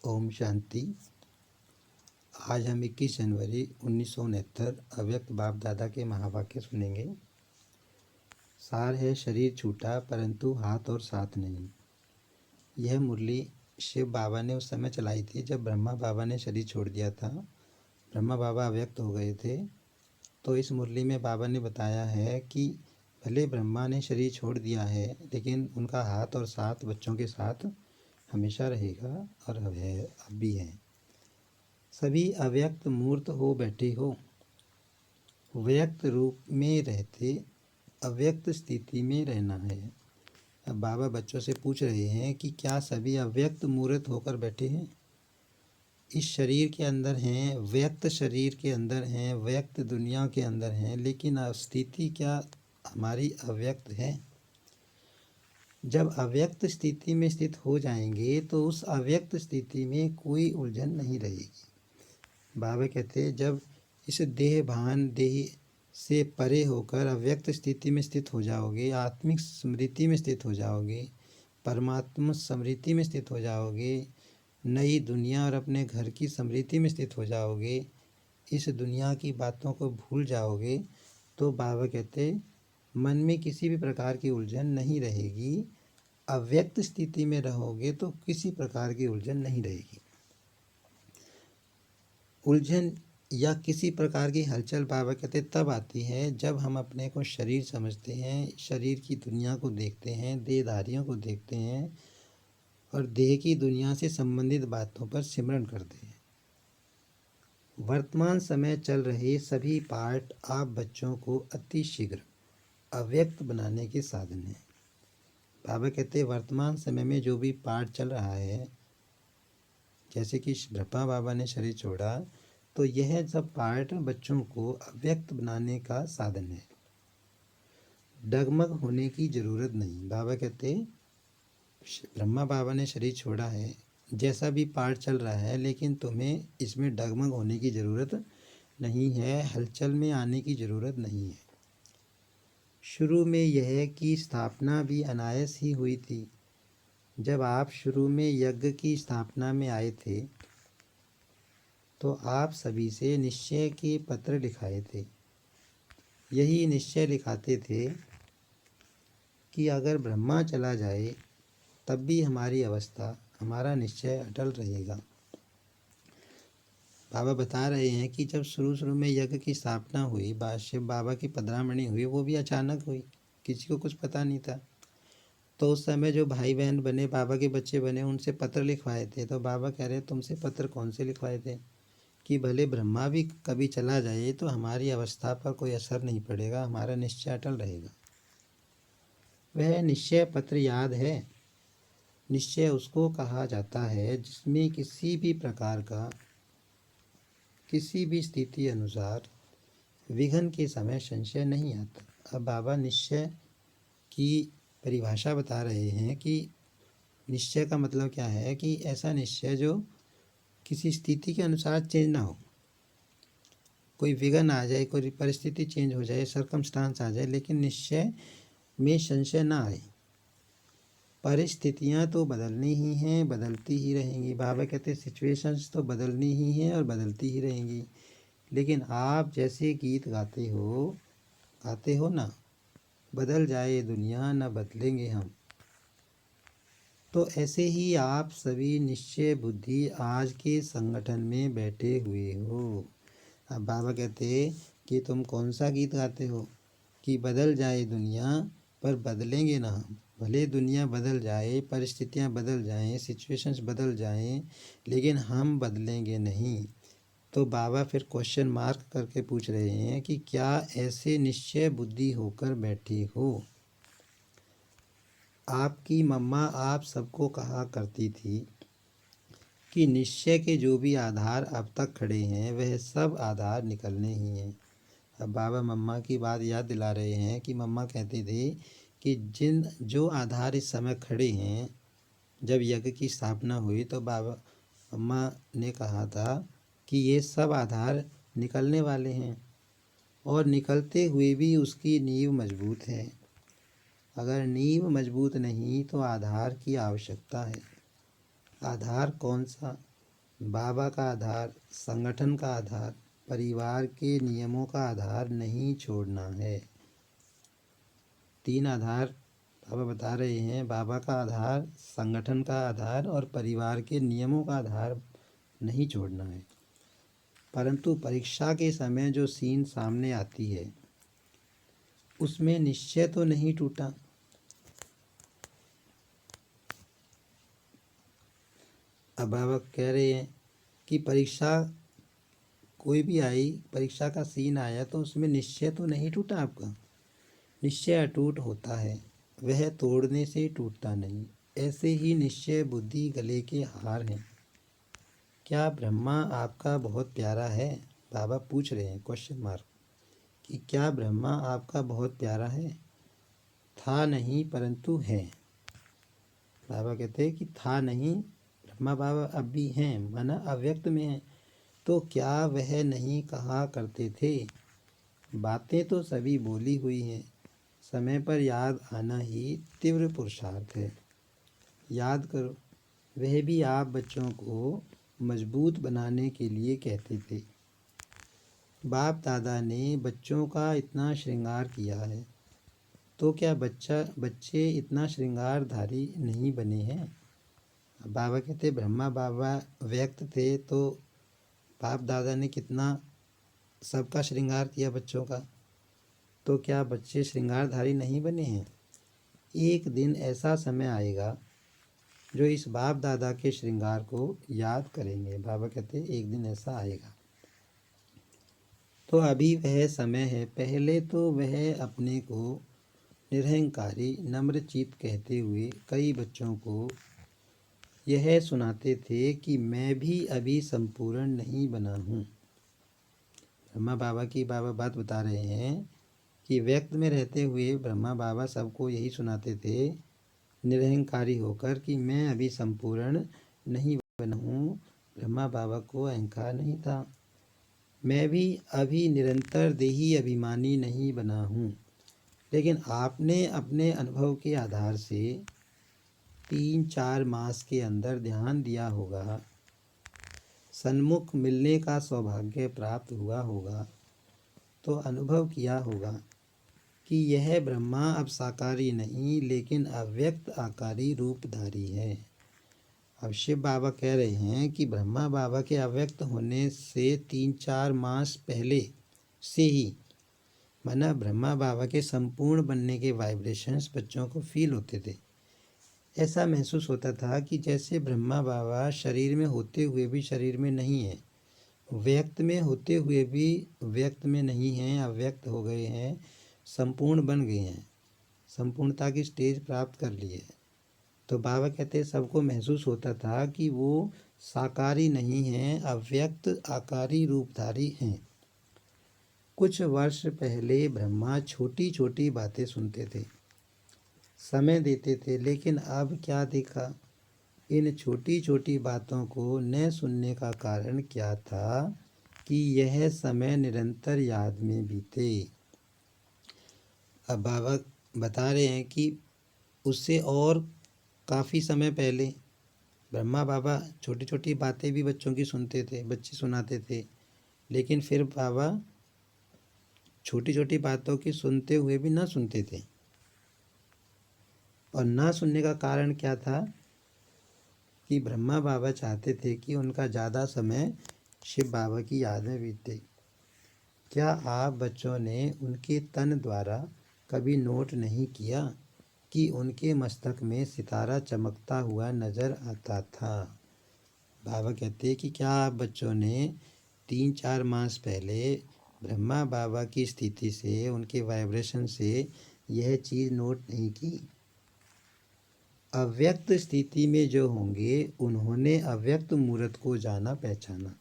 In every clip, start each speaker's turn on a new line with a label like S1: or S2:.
S1: ओम शांति। आज हम 21 जनवरी 1969 अव्यक्त बाप दादा के महावाक्य सुनेंगे। सार है शरीर छूटा परंतु हाथ और साथ नहीं। यह मुरली शिव बाबा ने उस समय चलाई थी जब ब्रह्मा बाबा ने शरीर छोड़ दिया था। ब्रह्मा बाबा अव्यक्त हो गए थे। तो इस मुरली में बाबा ने बताया है कि भले ब्रह्मा ने शरीर छोड़ दिया है लेकिन उनका हाथ और साथ बच्चों के साथ हमेशा रहेगा और अब है, अब भी है। सभी अव्यक्त मूर्त हो बैठे हो, व्यक्त रूप में रहते अव्यक्त स्थिति में रहना है। अब बाबा बच्चों से पूछ रहे हैं कि क्या सभी अव्यक्त मूर्त होकर बैठे हैं? इस शरीर के अंदर हैं, व्यक्त शरीर के अंदर हैं, व्यक्त दुनिया के अंदर हैं, लेकिन स्थिति क्या हमारी अव्यक्त है? जब अव्यक्त स्थिति में स्थित हो जाएंगे तो उस अव्यक्त स्थिति में कोई उलझन नहीं रहेगी। बाबा कहते जब इस देह भान देह से परे होकर अव्यक्त स्थिति में स्थित हो जाओगे, आत्मिक स्मृति में स्थित हो जाओगे, परमात्मा स्मृति में स्थित हो जाओगे, नई दुनिया और अपने घर की स्मृति में स्थित हो जाओगे, इस दुनिया की बातों को भूल जाओगे, तो बाबा कहते मन में किसी भी प्रकार की उलझन नहीं रहेगी। अव्यक्त स्थिति में रहोगे तो किसी प्रकार की उलझन नहीं रहेगी। उलझन या किसी प्रकार की हलचल बाबा कहते तब आती है जब हम अपने को शरीर समझते हैं, शरीर की दुनिया को देखते हैं, देहधारियों को देखते हैं और देह की दुनिया से संबंधित बातों पर सिमरन करते हैं। वर्तमान समय चल रहे सभी पाठ आप बच्चों को अति शीघ्र अव्यक्त बनाने के साधन हैं। बाबा कहते वर्तमान समय में जो भी पाठ चल रहा है, जैसे कि ब्रह्मा बाबा ने शरीर छोड़ा, तो यह सब पाठ बच्चों को अव्यक्त बनाने का साधन है। डगमग होने की ज़रूरत नहीं। बाबा कहते ब्रह्मा बाबा ने शरीर छोड़ा है, जैसा भी पाठ चल रहा है, लेकिन तुम्हें इसमें डगमग होने की ज़रूरत नहीं है, हलचल में आने की ज़रूरत नहीं है। शुरू में यह की स्थापना भी अनायास ही हुई थी। जब आप शुरू में यज्ञ की स्थापना में आए थे तो आप सभी से निश्चय के पत्र लिखाए थे। यही निश्चय लिखाते थे कि अगर ब्रह्मा चला जाए तब भी हमारी अवस्था, हमारा निश्चय अटल रहेगा। बाबा बता रहे हैं कि जब शुरू में यज्ञ की स्थापना हुई, शिव बाबा की पधरामणि हुई, वो भी अचानक हुई, किसी को कुछ पता नहीं था। तो उस समय जो भाई बहन बने, बाबा के बच्चे बने, उनसे पत्र लिखवाए थे। तो बाबा कह रहे तुमसे पत्र कौन से लिखवाए थे कि भले ब्रह्मा भी कभी चला जाए तो हमारी अवस्था पर कोई असर नहीं पड़ेगा, हमारा निश्चय अटल रहेगा। वह निश्चय पत्र याद है? निश्चय उसको कहा जाता है जिसमें किसी भी प्रकार का, किसी भी स्थिति अनुसार विघ्न के समय संशय नहीं आता। अब बाबा निश्चय की परिभाषा बता रहे हैं कि निश्चय का मतलब क्या है कि ऐसा निश्चय जो किसी स्थिति के अनुसार चेंज ना हो। कोई विघ्न आ जाए, कोई परिस्थिति चेंज हो जाए, सर्कमस्टांस आ जाए, लेकिन निश्चय में संशय ना आए। परिस्थितियां तो बदलनी ही हैं, बदलती ही रहेंगी। बाबा कहते सिचुएशंस तो बदलनी ही हैं और बदलती ही रहेंगी, लेकिन आप जैसे गीत गाते हो ना, बदल जाए दुनिया ना बदलेंगे हम, तो ऐसे ही आप सभी निश्चय बुद्धि आज के संगठन में बैठे हुए हो। अब बाबा कहते कि तुम कौन सा गीत गाते हो कि बदल जाए दुनिया पर बदलेंगे ना हम। भले दुनिया बदल जाए, परिस्थितियां बदल जाएं, सिचुएशंस बदल जाएं, लेकिन हम बदलेंगे नहीं। तो बाबा फिर क्वेश्चन मार्क करके पूछ रहे हैं कि क्या ऐसे निश्चय बुद्धि होकर बैठे हो? आपकी मम्मा आप सबको कहा करती थी कि निश्चय के जो भी आधार अब तक खड़े हैं वह सब आधार निकलने ही हैं। अब बाबा मम्मा की बात याद दिला रहे हैं कि मम्मा कहते थे कि जो आधार इस समय खड़े हैं, जब यज्ञ की स्थापना हुई तो बाबा मम्मा ने कहा था कि ये सब आधार निकलने वाले हैं और निकलते हुए भी उसकी नींव मजबूत है। अगर नींव मजबूत नहीं तो आधार की आवश्यकता है। आधार कौन सा? बाबा का आधार, संगठन का आधार, परिवार के नियमों का आधार नहीं छोड़ना है। 3 आधार बाबा बता रहे हैं। बाबा का आधार, संगठन का आधार और परिवार के नियमों का आधार नहीं छोड़ना है। परंतु परीक्षा के समय जो सीन सामने आती है उसमें निश्चय तो नहीं टूटा। अब बाबा कह रहे हैं कि परीक्षा कोई भी आई, परीक्षा का सीन आया तो उसमें निश्चय तो नहीं टूटा आपका। निश्चय अटूट होता है, वह तोड़ने से टूटता नहीं। ऐसे ही निश्चय बुद्धि गले के हार हैं। क्या ब्रह्मा आपका बहुत प्यारा है? बाबा पूछ रहे हैं क्वेश्चन मार्क कि क्या ब्रह्मा आपका बहुत प्यारा है? था नहीं परंतु है। बाबा कहते हैं कि था नहीं, ब्रह्मा बाबा अब भी हैं, माना अव्यक्त में हैं। तो क्या वह नहीं कहा करते थे? बातें तो सभी बोली हुई हैं, समय पर याद आना ही तीव्र पुरुषार्थ है। याद करो, वह भी आप बच्चों को मजबूत बनाने के लिए कहते थे। बाप दादा ने बच्चों का इतना श्रृंगार किया है, तो क्या बच्चे इतना श्रृंगारधारी नहीं बने हैं? बाबा कहते ब्रह्मा बाबा व्यक्त थे तो बाप दादा ने कितना सबका श्रृंगार किया बच्चों का, तो क्या बच्चे श्रृंगारधारी नहीं बने हैं? एक दिन ऐसा समय आएगा जो इस बाप दादा के श्रृंगार को याद करेंगे। बाबा कहते एक दिन ऐसा आएगा। तो अभी वह समय है। पहले तो वह अपने को निरहंकारी नम्रचित कहते हुए कई बच्चों को यह सुनाते थे कि मैं भी अभी संपूर्ण नहीं बना हूँ। ब्रह्मा बाबा की बाबा बात बता रहे हैं कि व्यक्त में रहते हुए ब्रह्मा बाबा सबको यही सुनाते थे निरहंकारी होकर कि मैं अभी संपूर्ण नहीं बना हूँ। ब्रह्मा बाबा को अहंकार नहीं था। मैं भी अभी निरंतर देही अभिमानी नहीं बना हूँ। लेकिन आपने अपने अनुभव के आधार से 3-4 मास के अंदर ध्यान दिया होगा, सन्मुख मिलने का सौभाग्य प्राप्त हुआ होगा, तो अनुभव किया होगा कि यह ब्रह्मा अब साकारी नहीं लेकिन अव्यक्त आकारी रूपधारी है। अब शिव बाबा कह रहे हैं कि ब्रह्मा बाबा के अव्यक्त होने से 3-4 मास पहले से ही, माना ब्रह्मा बाबा के संपूर्ण बनने के वाइब्रेशंस बच्चों को फील होते थे। ऐसा महसूस होता था कि जैसे ब्रह्मा बाबा शरीर में होते हुए भी शरीर में नहीं है, व्यक्त में होते हुए भी व्यक्त में नहीं हैं, अव्यक्त हो गए हैं, संपूर्ण बन गए हैं, संपूर्णता की स्टेज प्राप्त कर ली है। तो बाबा कहते सबको महसूस होता था कि वो साकारी नहीं हैं, अव्यक्त आकारी रूपधारी हैं। कुछ वर्ष पहले ब्रह्मा छोटी छोटी बातें सुनते थे, समय देते थे, लेकिन अब क्या देखा? इन छोटी छोटी बातों को न सुनने का कारण क्या था कि यह समय निरंतर याद में बीते। अब बाबा बता रहे हैं कि उससे और काफ़ी समय पहले ब्रह्मा बाबा छोटी छोटी बातें भी बच्चों की सुनते थे, बच्चे सुनाते थे, लेकिन फिर बाबा छोटी छोटी बातों की सुनते हुए भी ना सुनते थे। और ना सुनने का कारण क्या था कि ब्रह्मा बाबा चाहते थे कि उनका ज़्यादा समय शिव बाबा की याद में बीते। क्या आप बच्चों ने उनके तन द्वारा कभी नोट नहीं किया कि उनके मस्तक में सितारा चमकता हुआ नज़र आता था? बाबा कहते कि क्या आप बच्चों ने 3-4 मास पहले ब्रह्मा बाबा की स्थिति से, उनके वाइब्रेशन से यह चीज़ नोट नहीं की? अव्यक्त स्थिति में जो होंगे उन्होंने अव्यक्त मूर्त को जाना पहचाना।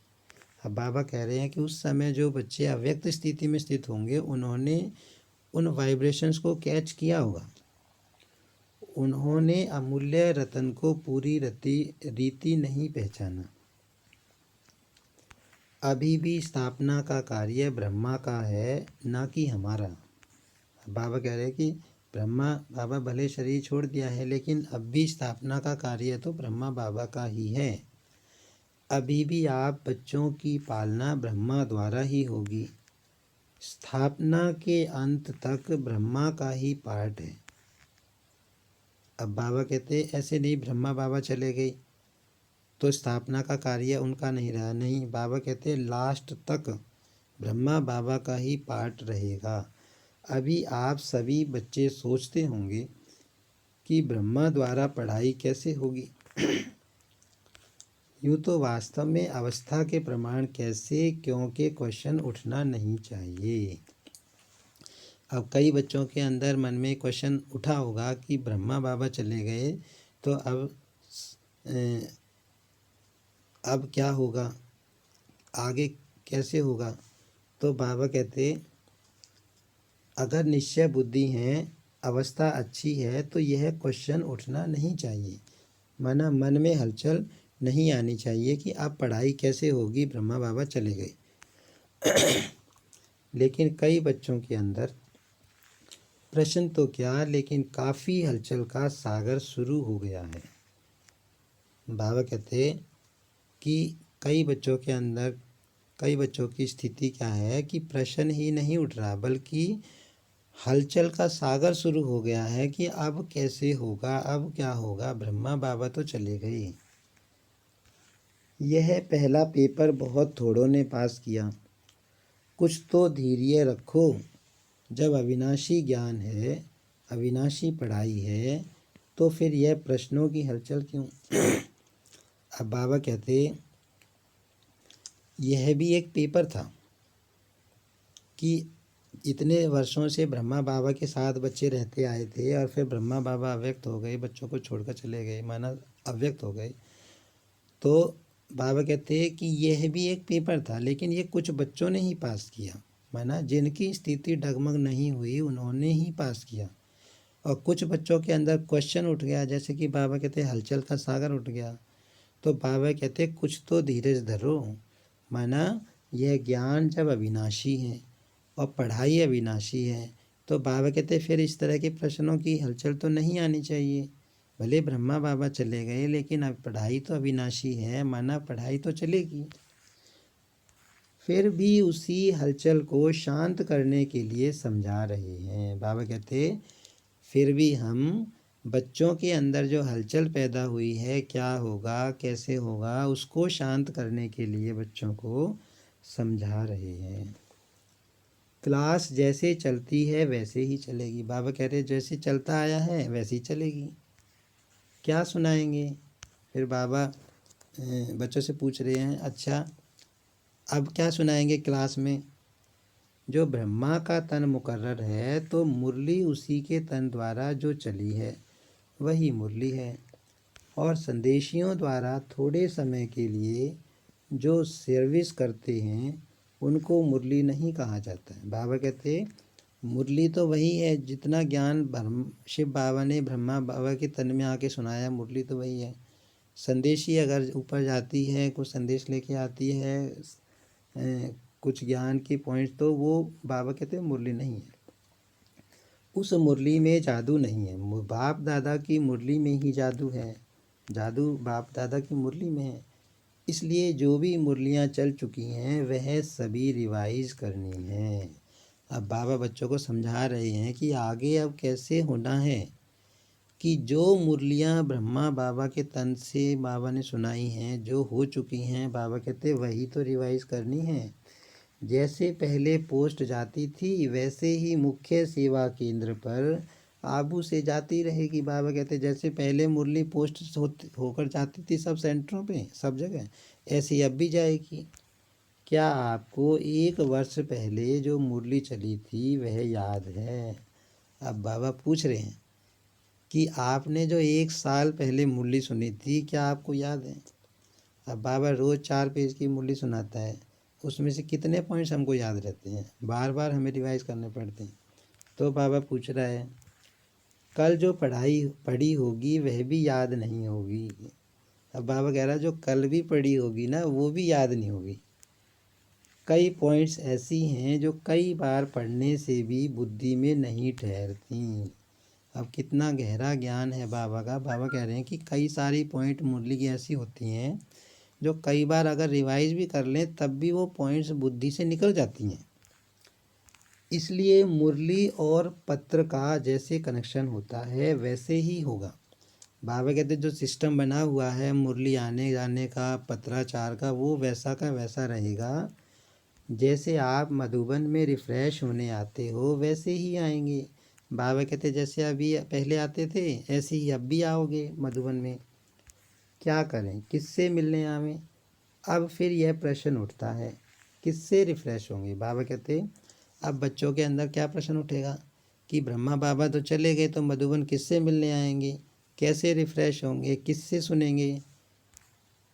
S1: अब बाबा कह रहे हैं कि उस समय जो बच्चे अव्यक्त स्थिति में स्थित होंगे उन्होंने उन वाइब्रेशंस को कैच किया होगा, उन्होंने अमूल्य रतन को पूरी रीति नहीं पहचाना। अभी भी स्थापना का कार्य ब्रह्मा का है, ना कि हमारा। बाबा कह रहे हैं कि ब्रह्मा बाबा भले शरीर छोड़ दिया है, लेकिन अब भी स्थापना का कार्य तो ब्रह्मा बाबा का ही है। अभी भी आप बच्चों की पालना ब्रह्मा द्वारा ही होगी। स्थापना के अंत तक ब्रह्मा का ही पार्ट है। अब बाबा कहते ऐसे नहीं, ब्रह्मा बाबा चले गए तो स्थापना का कार्य उनका नहीं रहा। नहीं, बाबा कहते लास्ट तक ब्रह्मा बाबा का ही पार्ट रहेगा। अभी आप सभी बच्चे सोचते होंगे कि ब्रह्मा द्वारा पढ़ाई कैसे होगी। यूँ तो वास्तव में अवस्था के प्रमाण कैसे, क्योंकि क्वेश्चन उठना नहीं चाहिए। अब कई बच्चों के अंदर मन में क्वेश्चन उठा होगा कि ब्रह्मा बाबा चले गए तो अब क्या होगा, आगे कैसे होगा। तो बाबा कहते अगर निश्चय बुद्धि है, अवस्था अच्छी है, तो यह क्वेश्चन उठना नहीं चाहिए। माना मन में हलचल नहीं आनी चाहिए कि अब पढ़ाई कैसे होगी, ब्रह्मा बाबा चले गए। लेकिन कई बच्चों के अंदर प्रश्न तो क्या, लेकिन काफ़ी हलचल का सागर शुरू हो गया है। बाबा कहते कि कई बच्चों के अंदर, कई बच्चों की स्थिति क्या है कि प्रश्न ही नहीं उठ रहा, बल्कि हलचल का सागर शुरू हो गया है कि अब कैसे होगा, अब क्या होगा, ब्रह्मा बाबा तो चले गए। यह पहला पेपर बहुत थोड़ों ने पास किया। कुछ तो धैर्य रखो, जब अविनाशी ज्ञान है, अविनाशी पढ़ाई है, तो फिर यह प्रश्नों की हलचल क्यों। अब बाबा कहते यह भी एक पेपर था कि इतने वर्षों से ब्रह्मा बाबा के साथ बच्चे रहते आए थे और फिर ब्रह्मा बाबा अव्यक्त हो गए, बच्चों को छोड़कर चले गए, माना अव्यक्त हो गए। तो बाबा कहते हैं कि यह भी एक पेपर था, लेकिन ये कुछ बच्चों ने ही पास किया, माना जिनकी स्थिति डगमग नहीं हुई उन्होंने ही पास किया। और कुछ बच्चों के अंदर क्वेश्चन उठ गया, जैसे कि बाबा कहते हलचल का सागर उठ गया। तो बाबा कहते कुछ तो धीरज धरो, माना यह ज्ञान जब अविनाशी है और पढ़ाई अविनाशी है, तो बाबा कहते फिर इस तरह के प्रश्नों की हलचल तो नहीं आनी चाहिए। भले ब्रह्मा बाबा चले गए, लेकिन अब पढ़ाई तो अविनाशी है, माना पढ़ाई तो चलेगी। फिर भी उसी हलचल को शांत करने के लिए समझा रहे हैं। बाबा कहते फिर भी हम बच्चों के अंदर जो हलचल पैदा हुई है, क्या होगा कैसे होगा, उसको शांत करने के लिए बच्चों को समझा रहे हैं। क्लास जैसे चलती है वैसे ही चलेगी। बाबा कह रहे जैसे चलता आया है वैसे ही चलेगी। क्या सुनाएंगे। फिर बाबा बच्चों से पूछ रहे हैं, अच्छा अब क्या सुनाएंगे क्लास में। जो ब्रह्मा का तन मुकर्रर है, तो मुरली उसी के तन द्वारा जो चली है वही मुरली है। और संदेशियों द्वारा थोड़े समय के लिए जो सर्विस करते हैं उनको मुरली नहीं कहा जाता है। बाबा कहते मुरली तो वही है, जितना ज्ञान शिव बाबा ने ब्रह्मा बाबा के तन में आके सुनाया, मुरली तो वही है। संदेशी अगर ऊपर जाती है, कुछ संदेश लेके आती है, कुछ ज्ञान की पॉइंट, तो वो बाबा कहते हैं मुरली नहीं है। उस मुरली में जादू नहीं है, बाप दादा की मुरली में ही जादू है। जादू बाप दादा की मुरली में है। इसलिए जो भी मुरलियाँ चल चुकी हैं वह सभी रिवाइज करनी है। अब बाबा बच्चों को समझा रहे हैं कि आगे अब कैसे होना है, कि जो मुरलियाँ ब्रह्मा बाबा के तन से बाबा ने सुनाई हैं, जो हो चुकी हैं, बाबा कहते वही तो रिवाइज करनी है। जैसे पहले पोस्ट जाती थी वैसे ही मुख्य सेवा केंद्र पर आबू से जाती रहेगी। बाबा कहते जैसे पहले मुरली पोस्ट होकर जाती थी सब सेंटरों पे, सब जगह, ऐसी अब भी जाएगी। क्या आपको 1 वर्ष पहले जो मुरली चली थी वह याद है। अब बाबा पूछ रहे हैं कि आपने जो 1 साल पहले मुरली सुनी थी क्या आपको याद है। अब बाबा रोज़ 4 पेज की मुरली सुनाता है, उसमें से कितने पॉइंट्स हमको याद रहते हैं, बार बार हमें रिवाइज करने पड़ते हैं। तो बाबा पूछ रहा है कल जो पढ़ी होगी वह भी याद नहीं होगी। अब बाबा कह रहा है जो कल भी पढ़ी होगी ना वो भी याद नहीं होगी। कई पॉइंट्स ऐसी हैं जो कई बार पढ़ने से भी बुद्धि में नहीं ठहरती। अब कितना गहरा ज्ञान है बाबा का। बाबा कह रहे हैं कि कई सारी पॉइंट मुरली की ऐसी होती हैं जो कई बार अगर रिवाइज भी कर लें तब भी वो पॉइंट्स बुद्धि से निकल जाती हैं। इसलिए मुरली और पत्र का जैसे कनेक्शन होता है वैसे ही होगा। बाबा कहते जो सिस्टम बना हुआ है मुरली आने जाने का, पत्राचार का, वो वैसा का वैसा रहेगा। जैसे आप मधुबन में रिफ़्रेश होने आते हो वैसे ही आएंगे। बाबा कहते जैसे अभी पहले आते थे ऐसे ही अब भी आओगे मधुबन में। क्या करें, किससे मिलने आवें? अब फिर यह प्रश्न उठता है किससे रिफ़्रेश होंगे। बाबा कहते अब बच्चों के अंदर क्या प्रश्न उठेगा कि ब्रह्मा बाबा तो चले गए तो मधुबन किससे मिलने आएंगे, कैसे रिफ़्रेश होंगे, किससे सुनेंगे?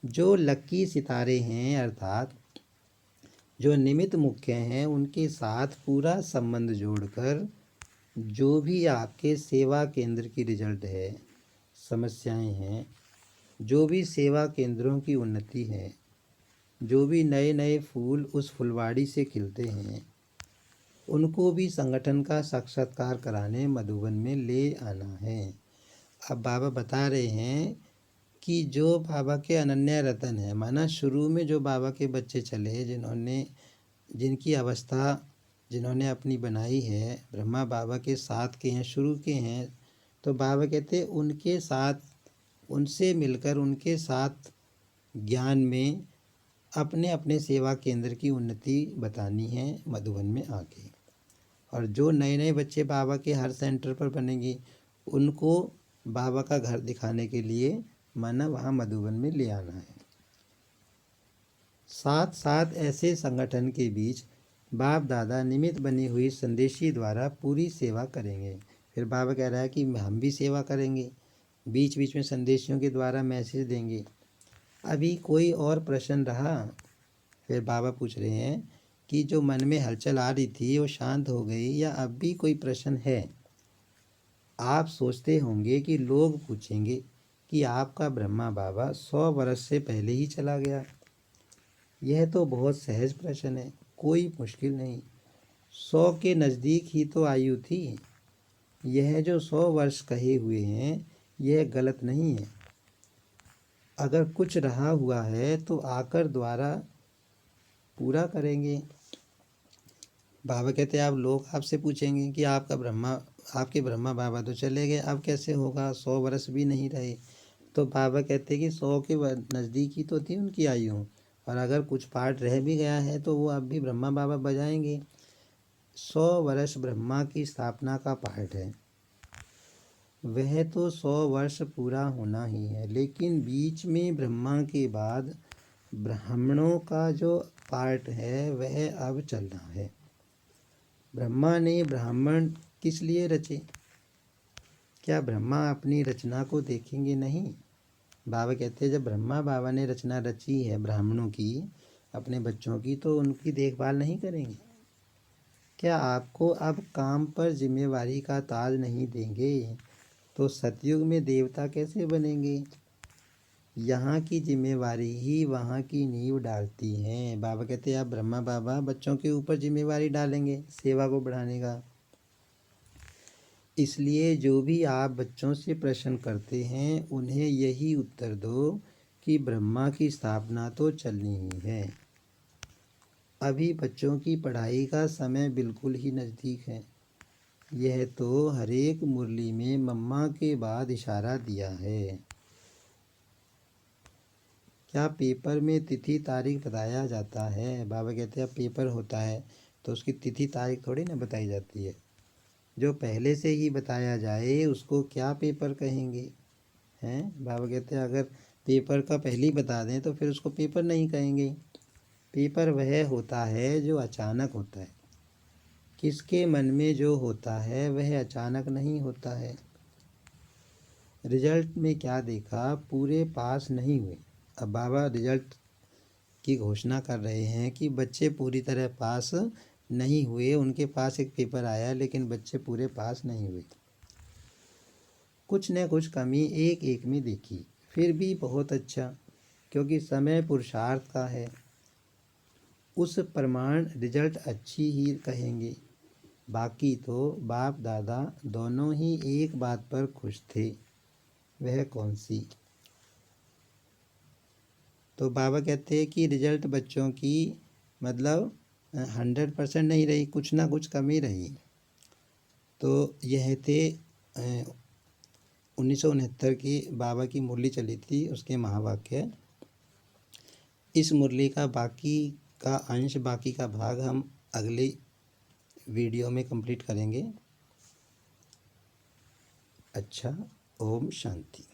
S1: जो लकी सितारे हैं अर्थात जो निमित्त मुख्य हैं उनके साथ पूरा संबंध जोड़कर जो भी आपके सेवा केंद्र की रिजल्ट है, समस्याएं हैं, जो भी सेवा केंद्रों की उन्नति है, जो भी नए नए फूल उस फुलवाड़ी से खिलते हैं, उनको भी संगठन का साक्षात्कार कराने मधुबन में ले आना है। अब बाबा बता रहे हैं कि जो बाबा के अनन्य रतन है, माना शुरू में जो बाबा के बच्चे चले जिनकी अवस्था जिन्होंने अपनी बनाई है ब्रह्मा बाबा के साथ के हैं, शुरू के हैं, तो बाबा कहते उनके साथ उनसे मिलकर उनके साथ ज्ञान में अपने अपने सेवा केंद्र की उन्नति बतानी है मधुबन में आके। और जो नए नए बच्चे बाबा के हर सेंटर पर बनेंगे उनको बाबा का घर दिखाने के लिए माना वहाँ मधुबन में ले आना है। साथ साथ ऐसे संगठन के बीच बाप दादा निमित्त बनी हुई संदेशी द्वारा पूरी सेवा करेंगे। फिर बाबा कह रहा है कि हम भी सेवा करेंगे, बीच बीच में संदेशियों के द्वारा मैसेज देंगे। अभी कोई और प्रश्न रहा? फिर बाबा पूछ रहे हैं कि जो मन में हलचल आ रही थी वो शांत हो गई या अब भी कोई प्रश्न है? आप सोचते होंगे कि लोग पूछेंगे कि आपका ब्रह्मा बाबा 100 वर्ष से पहले ही चला गया। यह तो बहुत सहज प्रश्न है, कोई मुश्किल नहीं। 100 के नज़दीक ही तो आयु थी। यह जो 100 वर्ष कहे हुए हैं यह गलत नहीं है। अगर कुछ रहा हुआ है तो आकर द्वारा पूरा करेंगे। बाबा कहते हैं आप लोग आपसे पूछेंगे कि आपके ब्रह्मा बाबा तो चले गए, अब कैसे होगा, 100 वर्ष भी नहीं रहे। तो बाबा कहते हैं कि 100 के नज़दीक ही तो थी उनकी आयु, और अगर कुछ पार्ट रह भी गया है तो वो अब भी ब्रह्मा बाबा बजाएंगे। 100 वर्ष ब्रह्मा की स्थापना का पार्ट है, वह तो 100 वर्ष पूरा होना ही है। लेकिन बीच में ब्रह्मा के बाद ब्राह्मणों का जो पार्ट है वह अब चलना है। ब्रह्मा ने ब्राह्मण किस लिए रचे? क्या ब्रह्मा अपनी रचना को देखेंगे? नहीं। बाबा कहते हैं जब ब्रह्मा बाबा ने रचना रची है ब्राह्मणों की, अपने बच्चों की, तो उनकी देखभाल नहीं करेंगे? क्या आपको अब काम पर जिम्मेवारी का ताज नहीं देंगे तो सतयुग में देवता कैसे बनेंगे? यहाँ की जिम्मेवारी ही वहाँ की नींव डालती हैं। बाबा कहते हैं आप ब्रह्मा बाबा बच्चों के ऊपर जिम्मेवारी डालेंगे सेवा को बढ़ाने का। इसलिए जो भी आप बच्चों से प्रश्न करते हैं उन्हें यही उत्तर दो कि ब्रह्मा की स्थापना तो चलनी ही है। अभी बच्चों की पढ़ाई का समय बिल्कुल ही नज़दीक है। यह तो हर एक मुरली में मम्मा के बाद इशारा दिया है। क्या पेपर में तिथि तारीख बताया जाता है? बाबा कहते हैं पेपर होता है तो उसकी तिथि तारीख थोड़ी ना बताई जाती है। जो पहले से ही बताया जाए उसको क्या पेपर कहेंगे? हैं? बाबा कहते हैं अगर पेपर का पहले ही बता दें तो फिर उसको पेपर नहीं कहेंगे। पेपर वह होता है जो अचानक होता है। किसके मन में जो होता है वह अचानक नहीं होता है। रिजल्ट में क्या देखा? पूरे पास नहीं हुए। अब बाबा रिजल्ट की घोषणा कर रहे हैं कि बच्चे पूरी तरह पास नहीं हुए। उनके पास एक पेपर आया लेकिन बच्चे पूरे पास नहीं हुए। कुछ न कुछ कमी एक एक में देखी, फिर भी बहुत अच्छा, क्योंकि समय पुरुषार्थ का है। उस प्रमाण रिजल्ट अच्छी ही कहेंगे। बाकी तो बाप दादा दोनों ही एक बात पर खुश थे। वह कौन सी? तो बाबा कहते हैं कि रिजल्ट बच्चों की मतलब 100% नहीं रही, कुछ ना कुछ कमी रही। तो यह थे 1969 की बाबा की मुरली चली थी, उसके महावाक्य। इस मुरली का बाकी का अंश, बाकी का भाग हम अगली वीडियो में कंप्लीट करेंगे। अच्छा, ओम शांति।